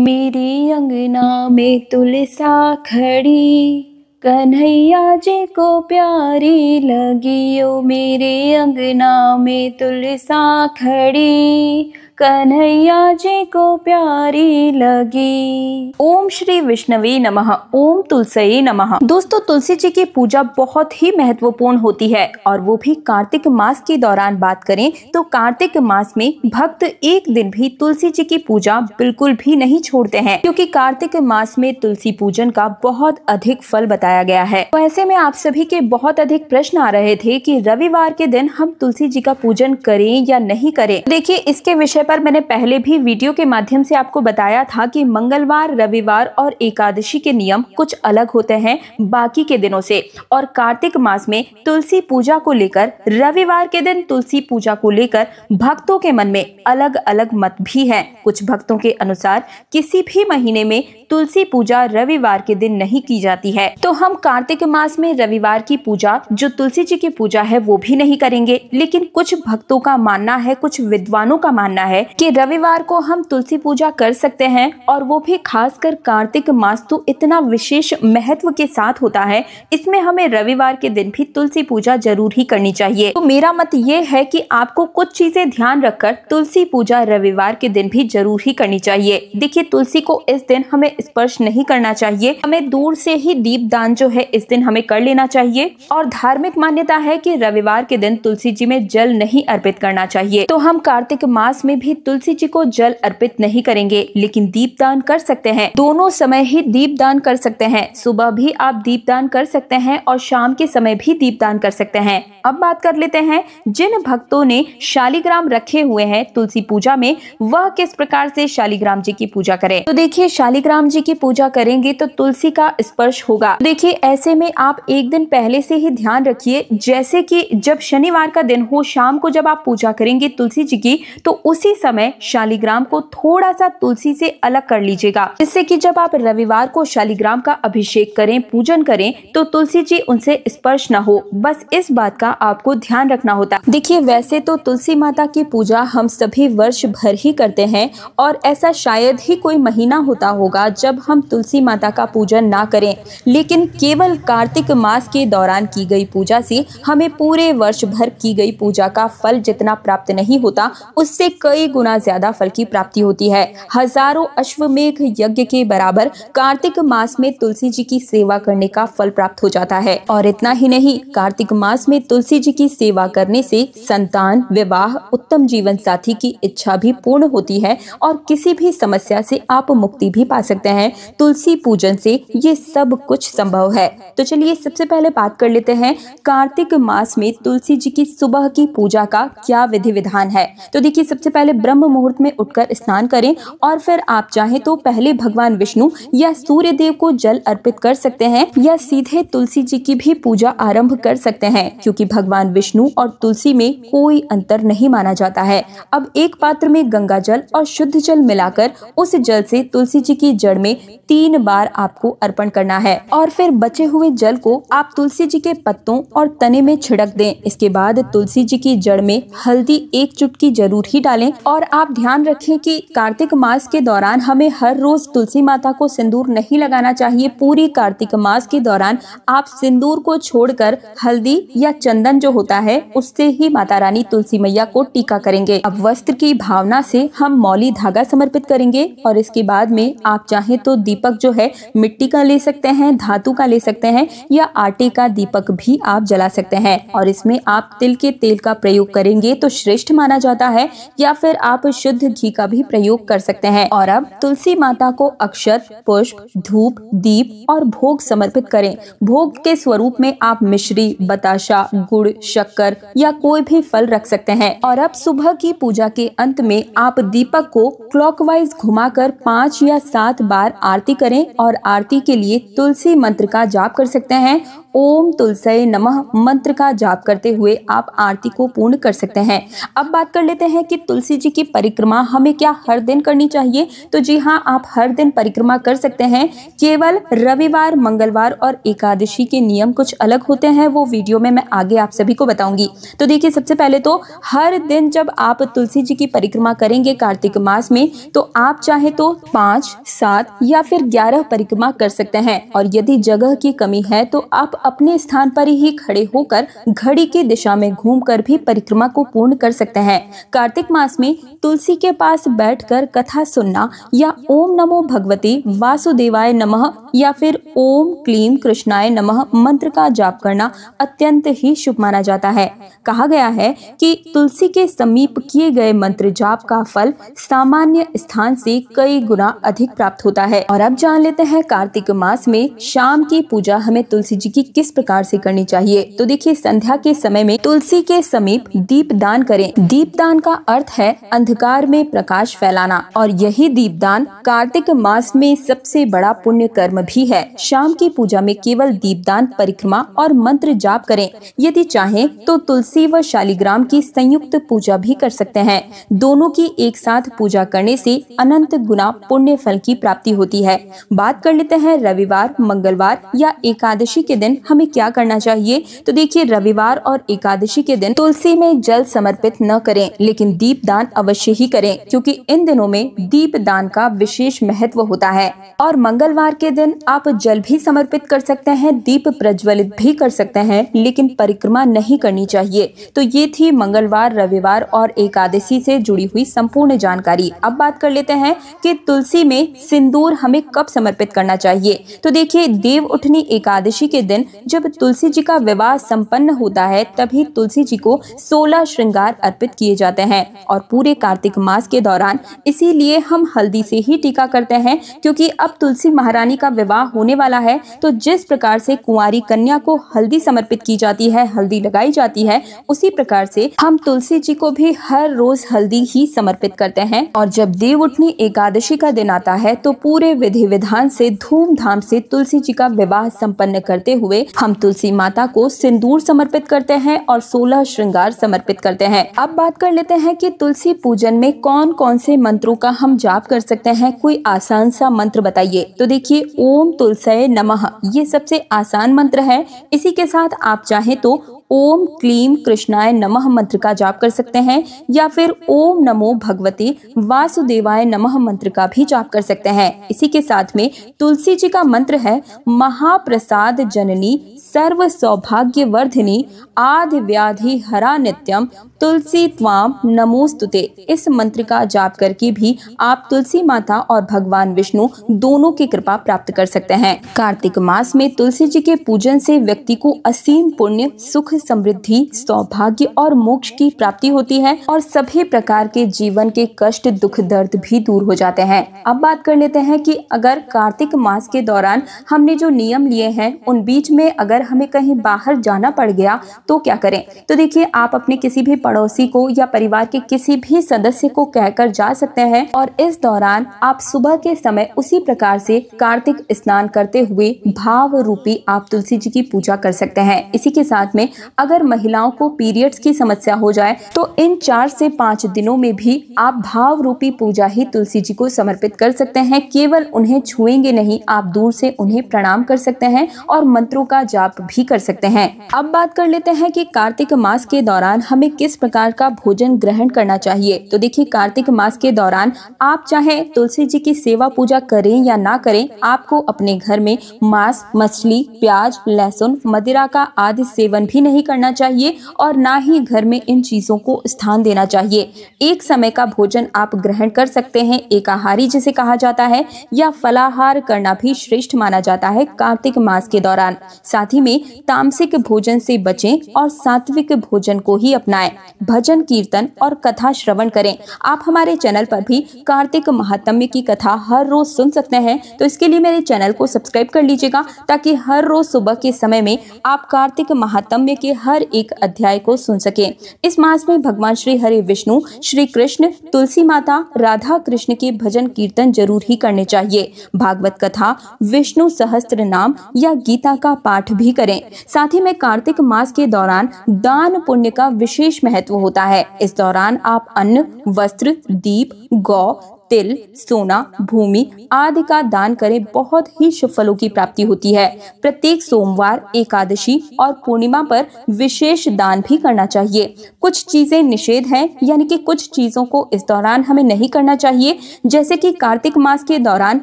मेरे अंगना में तुलसा खड़ी, कन्हैया जी को प्यारी लगी। ओ मेरे अंगना में तुलसा खड़ी, कन्हैया जी को प्यारी लगी। ओम श्री विष्णवे नमः। ओम तुलसी नमः। दोस्तों, तुलसी जी की पूजा बहुत ही महत्वपूर्ण होती है और वो भी कार्तिक मास के दौरान बात करें तो कार्तिक मास में भक्त एक दिन भी तुलसी जी की पूजा बिल्कुल भी नहीं छोड़ते हैं, क्योंकि कार्तिक मास में तुलसी पूजन का बहुत अधिक फल बताया गया है। तो ऐसे में आप सभी के बहुत अधिक प्रश्न आ रहे थे कि रविवार के दिन हम तुलसी जी का पूजन करें या नहीं करें। देखिए, इसके विषय पर मैंने पहले भी वीडियो के माध्यम से आपको बताया था कि मंगलवार, रविवार और एकादशी के नियम कुछ अलग होते हैं बाकी के दिनों से। और कार्तिक मास में तुलसी पूजा को लेकर, रविवार के दिन तुलसी पूजा को लेकर भक्तों के मन में अलग अलग मत भी हैं। कुछ भक्तों के अनुसार किसी भी महीने में तुलसी पूजा रविवार के दिन नहीं की जाती है, तो हम कार्तिक मास में रविवार की पूजा, जो तुलसी जी की पूजा है, वो भी नहीं करेंगे। लेकिन कुछ भक्तों का मानना है, कुछ विद्वानों का मानना है कि रविवार को हम तुलसी पूजा कर सकते हैं, और वो भी खासकर कार्तिक मास तो इतना विशेष महत्व के साथ होता है, इसमें हमें रविवार के दिन भी तुलसी पूजा जरूर ही करनी चाहिए। तो मेरा मत ये है कि आपको कुछ चीजें ध्यान रखकर तुलसी पूजा रविवार के दिन भी जरूर ही करनी चाहिए। देखिए, तुलसी को इस दिन हमें स्पर्श नहीं करना चाहिए, हमें दूर से ही दीप दान जो है इस दिन हमें कर लेना चाहिए। और धार्मिक मान्यता है कि रविवार के दिन तुलसी जी में जल नहीं अर्पित करना चाहिए। तो हम कार्तिक मास में भी तुलसी जी को जल अर्पित नहीं करेंगे, लेकिन दीप दान कर सकते हैं। दोनों समय ही दीप दान कर सकते हैं। सुबह भी आप दीप दान कर सकते हैं और शाम के समय भी दीप दान कर सकते हैं। अब बात कर लेते हैं जिन भक्तों ने शालिग्राम रखे हुए हैं तुलसी पूजा में, वह किस प्रकार से शालिग्राम जी की पूजा करें। तो देखिए, शालिग्राम जी की पूजा करेंगे तो तुलसी का स्पर्श होगा। देखिए, ऐसे में आप एक दिन पहले से ही ध्यान रखिए, जैसे कि जब शनिवार का दिन हो, शाम को जब आप पूजा करेंगे तुलसी जी की, तो उसी समय शालिग्राम को थोड़ा सा तुलसी से अलग कर लीजिएगा, जिससे कि जब आप रविवार को शालिग्राम का अभिषेक करें, पूजन करें, तो तुलसी जी उनसे स्पर्श न हो। बस इस बात का आपको ध्यान रखना होता। देखिए, वैसे तो तुलसी माता की पूजा हम सभी वर्ष भर ही करते हैं, और ऐसा शायद ही कोई महीना होता होगा जब हम तुलसी माता का पूजन ना करें। लेकिन केवल कार्तिक मास के दौरान की गई पूजा से हमें पूरे वर्ष भर की गई पूजा का फल जितना प्राप्त नहीं होता, उससे कई गुना ज्यादा फल की प्राप्ति होती है। हजारों अश्वमेघ यज्ञ के बराबर कार्तिक मास में तुलसी जी की सेवा करने का फल प्राप्त हो जाता है। और इतना ही नहीं, कार्तिक मास में तुलसी जी की सेवा करने से संतान, विवाह, उत्तम जीवन साथी की इच्छा भी पूर्ण होती है और किसी भी समस्या से आप मुक्ति भी पा सकते हैं। तुलसी पूजन से ये सब कुछ संभव है। तो चलिए, सबसे पहले बात कर लेते हैं कार्तिक मास में तुलसी जी की सुबह की पूजा का क्या विधि विधान है। तो देखिए, सबसे पहले ब्रह्म मुहूर्त में उठकर स्नान करें, और फिर आप चाहें तो पहले भगवान विष्णु या सूर्य देव को जल अर्पित कर सकते हैं, या सीधे तुलसी जी की भी पूजा आरंभ कर सकते हैं, क्योंकि भगवान विष्णु और तुलसी में कोई अंतर नहीं माना जाता है। अब एक पात्र में गंगा जल और शुद्ध जल मिलाकर उस जल से तुलसी जी की जड़ में 3 बार आपको अर्पण करना है, और फिर बचे हुए जल को आप तुलसी जी के पत्तों और तने में छिड़क दें। इसके बाद तुलसी जी की जड़ में हल्दी 1 चुटकी जरूर ही डालें। और आप ध्यान रखें कि कार्तिक मास के दौरान हमें हर रोज तुलसी माता को सिंदूर नहीं लगाना चाहिए। पूरी कार्तिक मास के दौरान आप सिंदूर को छोड़कर हल्दी या चंदन जो होता है, उससे ही माता रानी तुलसी मैया को टीका करेंगे। अब वस्त्र की भावना से हम मौली धागा समर्पित करेंगे, और इसके बाद में आप चाहें तो दीपक जो है मिट्टी का ले सकते हैं, धातु का ले सकते हैं, या आटे का दीपक भी आप जला सकते हैं। और इसमें आप तिल के तेल का प्रयोग करेंगे तो श्रेष्ठ माना जाता है, या फिर आप शुद्ध घी का भी प्रयोग कर सकते हैं। और अब तुलसी माता को अक्षत, पुष्प, धूप, दीप और भोग समर्पित करें। भोग के स्वरूप में आप मिश्री, बताशा, गुड़, शक्कर या कोई भी फल रख सकते हैं। और अब सुबह की पूजा के अंत में आप दीपक को क्लॉकवाइज घुमाकर 5 या 7 बार आरती करें, और आरती के लिए तुलसी मंत्र का जाप कर सकते हैं। ओम तुलसी नमः मंत्र का जाप करते हुए आप आरती को पूर्ण कर सकते हैं। अब बात कर लेते हैं कि तुलसी जी की परिक्रमा हमें क्या हर दिन करनी चाहिए। तो जी हाँ, आप हर दिन परिक्रमा कर सकते हैं। केवल रविवार, मंगलवार और एकादशी के नियम कुछ अलग होते हैं, वो वीडियो में मैं आगे आप सभी को बताऊंगी। तो देखिए, सबसे पहले तो हर दिन जब आप तुलसी जी की परिक्रमा करेंगे कार्तिक मास में, तो आप चाहे तो 5, 7 या फिर 11 परिक्रमा कर सकते हैं। और यदि जगह की कमी है तो आप अपने स्थान पर ही खड़े होकर घड़ी की दिशा में घूमकर भी परिक्रमा को पूर्ण कर सकते हैं। कार्तिक मास में तुलसी के पास बैठकर कथा सुनना या ओम नमो भगवते वासुदेवाय नमः या फिर ओम क्लीम कृष्णाय नमः मंत्र का जाप करना अत्यंत ही शुभ माना जाता है। कहा गया है कि तुलसी के समीप किए गए मंत्र जाप का फल सामान्य स्थान से कई गुना अधिक प्राप्त होता है। और अब जान लेते हैं कार्तिक मास में शाम की पूजा हमें तुलसी जी की किस प्रकार से करनी चाहिए। तो देखिए, संध्या के समय में तुलसी के समीप दीपदान करें। दीपदान का अर्थ है अंधकार में प्रकाश फैलाना, और यही दीपदान कार्तिक मास में सबसे बड़ा पुण्य कर्म भी है। शाम की पूजा में केवल दीपदान, परिक्रमा और मंत्र जाप करें। यदि चाहें तो तुलसी व शालिग्राम की संयुक्त पूजा भी कर सकते हैं। दोनों की एक साथ पूजा करने से अनंत गुना पुण्य फल की प्राप्ति होती है। बात कर लेते हैं रविवार, मंगलवार या एकादशी के दिन हमें क्या करना चाहिए। तो देखिए, रविवार और एकादशी के दिन तुलसी में जल समर्पित न करें, लेकिन दीपदान अवश्य ही करें, क्योंकि इन दिनों में दीपदान का विशेष महत्व होता है। और मंगलवार के दिन आप जल भी समर्पित कर सकते हैं, दीप प्रज्वलित भी कर सकते हैं, लेकिन परिक्रमा नहीं करनी चाहिए। तो ये थी मंगलवार, रविवार और एकादशी से जुड़ी हुई संपूर्ण जानकारी। अब बात कर लेते हैं कि तुलसी में सिंदूर हमें कब समर्पित करना चाहिए। तो देखिए, देव उठनी एकादशी के दिन जब तुलसी जी का विवाह संपन्न होता है, तभी तुलसी जी को 16 श्रृंगार अर्पित किए जाते हैं। और पूरे कार्तिक मास के दौरान इसीलिए हम हल्दी से ही टीका करते हैं, क्योंकि अब तुलसी महारानी का विवाह होने वाला है। तो जिस प्रकार से कुंवारी कन्या को हल्दी समर्पित की जाती है, हल्दी लगाई जाती है, उसी प्रकार से हम तुलसी जी को भी हर रोज हल्दी ही समर्पित करते हैं। और जब देव उठनी एकादशी का दिन आता है, तो पूरे विधि विधान से धूमधाम से तुलसी जी का विवाह संपन्न करते हुए हम तुलसी माता को सिंदूर समर्पित करते हैं और 16 श्रृंगार समर्पित करते हैं। अब बात कर लेते हैं कि तुलसी पूजन में कौन कौन से मंत्रों का हम जाप कर सकते हैं। कोई आसान सा मंत्र बताइए। तो देखिए, ओम तुलसी नमः ये सबसे आसान मंत्र है। इसी के साथ आप चाहें तो ओम क्लीम कृष्णाय नमः मंत्र का जाप कर सकते हैं, या फिर ओम नमो भगवते वासुदेवाय नमः मंत्र का भी जाप कर सकते हैं। इसी के साथ में तुलसी जी का मंत्र है महाप्रसाद जननी सर्व सौभाग्य वर्धिनी आदि व्याधि हरा नित्यम तुलसी त्वाम नमोस्तुते। इस मंत्र का जाप करके भी आप तुलसी माता और भगवान विष्णु दोनों की कृपा प्राप्त कर सकते हैं। कार्तिक मास में तुलसी जी के पूजन से व्यक्ति को असीम पुण्य, सुख, समृद्धि, सौभाग्य और मोक्ष की प्राप्ति होती है, और सभी प्रकार के जीवन के कष्ट, दुख, दर्द भी दूर हो जाते हैं। अब बात कर लेते हैं कि अगर कार्तिक मास के दौरान हमने जो नियम लिए हैं, उन बीच में अगर हमें कहीं बाहर जाना पड़ गया तो क्या करें। तो देखिए, आप अपने किसी भी पड़ोसी को या परिवार के किसी भी सदस्य को कहकर जा सकते हैं, और इस दौरान आप सुबह के समय उसी प्रकार से कार्तिक स्नान करते हुए भाव रूपी आप तुलसी जी की पूजा कर सकते हैं। इसी के साथ में अगर महिलाओं को पीरियड्स की समस्या हो जाए, तो इन 4 से 5 दिनों में भी आप भाव रूपी पूजा ही तुलसी जी को समर्पित कर सकते हैं। केवल उन्हें छुएंगे नहीं, आप दूर से उन्हें प्रणाम कर सकते हैं और मंत्रों का जाप भी कर सकते हैं। अब बात कर लेते हैं कि कार्तिक मास के दौरान हमें किस प्रकार का भोजन ग्रहण करना चाहिए। तो देखिए, कार्तिक मास के दौरान आप चाहे तुलसी जी की सेवा पूजा करें या ना करें, आपको अपने घर में मांस, मछली, प्याज, लहसुन, मदिरा का आदि सेवन भी नहीं करना चाहिए, और ना ही घर में इन चीजों को स्थान देना चाहिए। एक समय का भोजन आप ग्रहण कर सकते हैं, एकाहारी जिसे कहा जाता है, या फलाहार करना भी श्रेष्ठ माना जाता है कार्तिक मास के दौरान। साथ ही में तामसिक भोजन से बचें और सात्विक भोजन को ही अपनाएं। भजन कीर्तन और कथा श्रवण करें। आप हमारे चैनल पर भी कार्तिक महात्म्य की कथा हर रोज सुन सकते हैं, तो इसके लिए मेरे चैनल को सब्सक्राइब कर लीजिएगा ताकि हर रोज सुबह के समय में आप कार्तिक महात्म्य के हर एक अध्याय को सुन सकें। इस मास में भगवान श्री हरि विष्णु, श्री कृष्ण, तुलसी माता, राधा कृष्ण के भजन कीर्तन जरूर ही करने चाहिए। भागवत कथा, विष्णु सहस्त्र नाम या गीता का पाठ भी करें। साथ ही में कार्तिक मास के दौरान दान पुण्य का विशेष महत्व होता है। इस दौरान आप अन्न, वस्त्र, दीप, गौ, तिल, सोना, भूमि आदि का दान करें, बहुत ही शुभ फलों की प्राप्ति होती है। प्रत्येक सोमवार, एकादशी और पूर्णिमा पर विशेष दान भी करना चाहिए। कुछ चीजें निषेध हैं, यानी कि कुछ चीजों को इस दौरान हमें नहीं करना चाहिए, जैसे कि कार्तिक मास के दौरान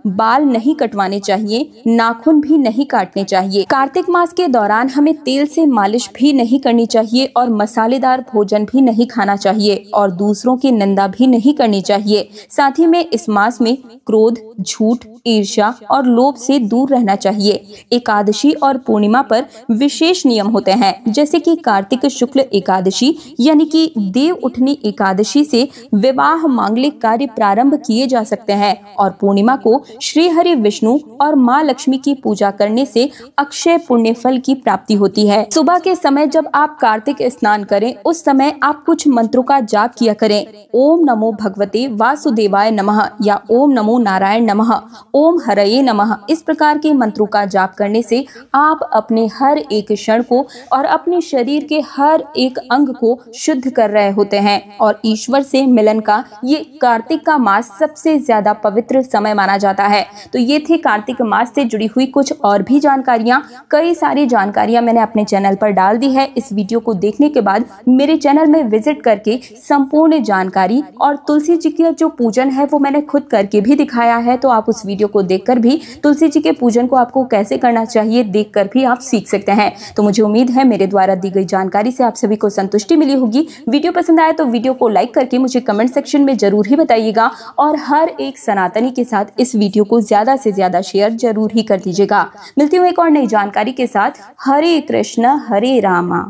बाल नहीं कटवाने चाहिए, नाखून भी नहीं काटने चाहिए। कार्तिक मास के दौरान हमें तेल से मालिश भी नहीं करनी चाहिए और मसालेदार भोजन भी नहीं खाना चाहिए और दूसरों की निंदा भी नहीं करनी चाहिए। साथ ही में इस मास में क्रोध, झूठ, ईर्ष्या और लोभ से दूर रहना चाहिए। एकादशी और पूर्णिमा पर विशेष नियम होते हैं, जैसे कि कार्तिक शुक्ल एकादशी यानी कि देव उठनी एकादशी से विवाह मांगलिक कार्य प्रारंभ किए जा सकते हैं और पूर्णिमा को श्री हरि विष्णु और माँ लक्ष्मी की पूजा करने से अक्षय पुण्य फल की प्राप्ति होती है। सुबह के समय जब आप कार्तिक स्नान करें, उस समय आप कुछ मंत्रों का जाप किया करें। ओम नमो भगवते वासुदेवाय नमः या ओम नमो नारायण नमः, ओम हरये नमः। इस प्रकार के मंत्रों का जाप करने से आप अपने हर एक क्षण को और अपने शरीर के हर एक अंग को शुद्ध कर रहे होते हैं और ईश्वर से मिलन का ये कार्तिक का मास सबसे ज्यादा पवित्र समय माना जाता है। तो ये थी कार्तिक मास से जुड़ी हुई कुछ और भी जानकारियां। कई सारी जानकारियां मैंने अपने चैनल पर डाल दी है। इस वीडियो को देखने के बाद मेरे चैनल में विजिट करके संपूर्ण जानकारी और तुलसी जी का जो पूजन है वो मैंने खुद करके भी दिखाया है, तो आप उस वीडियो को देखकर भी तुलसी जी के पूजन को आपको कैसे करना चाहिए देखकर भी आप सीख सकते हैं। तो मुझे उम्मीद है मेरे द्वारा दी गई जानकारी से आप सभी को संतुष्टि मिली होगी। वीडियो पसंद आए तो वीडियो को लाइक करके मुझे कमेंट सेक्शन में जरूर ही बताइएगा और हर एक सनातनी के साथ इस वीडियो को ज्यादा से ज्यादा शेयर जरूर ही कर दीजिएगा। मिलती हूँ एक और नई जानकारी के साथ। हरे कृष्ण हरे रामा।